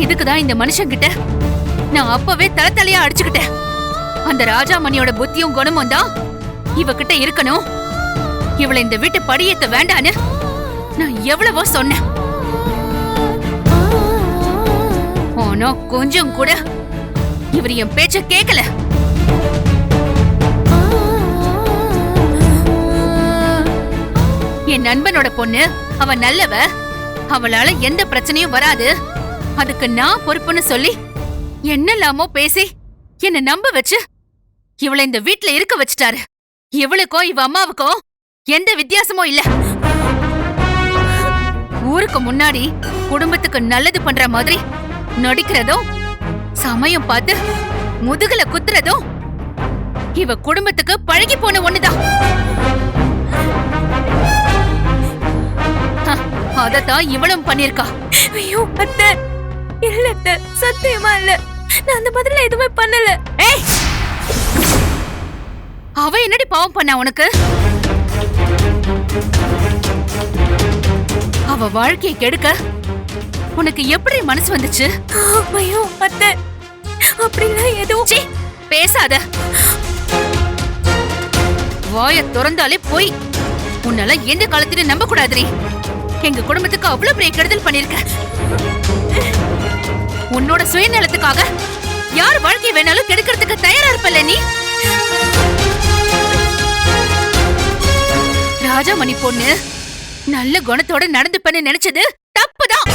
இதுக்குதான் இந்த மனுஷன் கிட்ட நான் அப்பவே தலையா அடிச்சுக்கிட்டேன். அந்த ராஜாமணியோட புத்தியும் குணமும் தான் இவகிட்ட இருக்கணும். இவளை இந்த வீட்டு படியேத்த வேண்டான்னு நான் எவ்வளவோ சொன்னேன். ஆனா கொஞ்சம் கூட இவர் என் பேச்ச கேட்கல. என் நண்பனோட பொண்ணு, அவ நல்லவ, அவளால எந்த பிரச்சனையும் வராது, அதுக்கு நான் பொறுப்புன்னு சொல்லி என்னெல்லாமோ பேசி என்ன நம்ப வச்சு இவளை இந்த வீட்ல இருக்க வச்சுட்டாரு. இவளுக்கும் இவ அம்மாவுக்கும் எந்த வித்தியாசமும் இல்ல. ஊருக்கு முன்னாடி குடும்பத்துக்கு நல்லது பண்ற மாதிரி நடிக்கிறதும், சமயம் பார்த்து முதுகுல குத்துறதும் இவ குடும்பத்துக்கு பழகி போன ஒண்ணுதான். அதத்தான் இவளும் பண்ணிருக்கா. ஐயோ அத்தை, இல்ல அத்தை, சத்தியமா இல்ல, நான் அந்த மாதிரில எதுவுமே பண்ணல. ஏய், அவ என்னடி பாவம் பண்ணா உனக்கு? அவ வாழ்க்கையை கெடுக்க உனக்கு எப்படி மனசு வந்துச்சு? ஐயோ அத்தை, அப்படிலாம் எதுவும் பேசாத. வாய திறந்தாலே போய். உன்னால எந்த காலத்திலும் நம்ப கூடாதுரி. எங்க குடும்பத்துக்கு அவ்வளவு பெரிய கெடுதல் பண்ணிருக்க. உன்னோட சுயநலத்துக்காக யார் வாழ்க்கை வேணாலும் கெடுக்கிறதுக்கு தயாரா இருப்பல்ல நீ? ராஜாமணி பொண்ணு நல்ல குணத்தோட நடந்துப்பன்னு நினைச்சது தப்புதான்.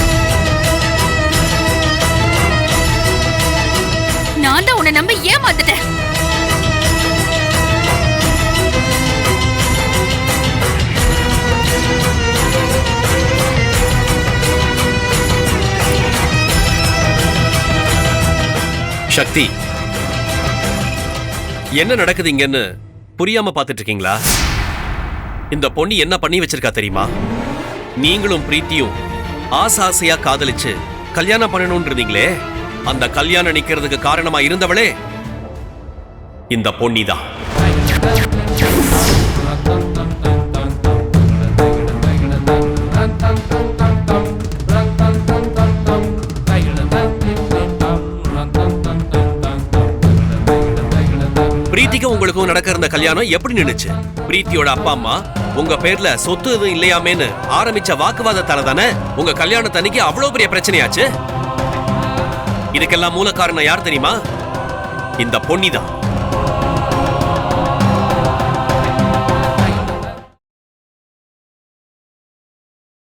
நான் தான் உன்னை நம்ப ஏமாந்துட்டேன். சக்தி, என்ன நடக்குதுங்கன்னு புரியாம பாத்துட்டு இருக்கீங்களா? இந்த பொண்ணு என்ன பண்ணி வச்சிருக்கா தெரியுமா? நீங்களும் பிரீத்தியும் ஆசையா காதலிச்சு கல்யாணம் பண்ணணும்னு இருந்தீங்களே, அந்த கல்யாணம் நிக்கிறதுக்கு காரணமா இருந்தவளே இந்த பொன்னிதான். பிரீத்திக்கும் உங்களுக்கும் நடக்க இருந்த கல்யாணம் எப்படி நின்னுச்சு? பிரீத்தியோட அப்பா அம்மா உங்க பேர்ல சொத்து எதுவும் இல்லையாமேன்னு ஆரம்பிச்ச வாக்குவாதத்தால தானே உங்க கல்யாணத்தன்னைக்கு அவ்வளவு பெரிய பிரச்சனையாச்சு. இதுக்கெல்லாம் மூல காரணம் யார் தெரியுமா? இந்த பொன்னிதான்.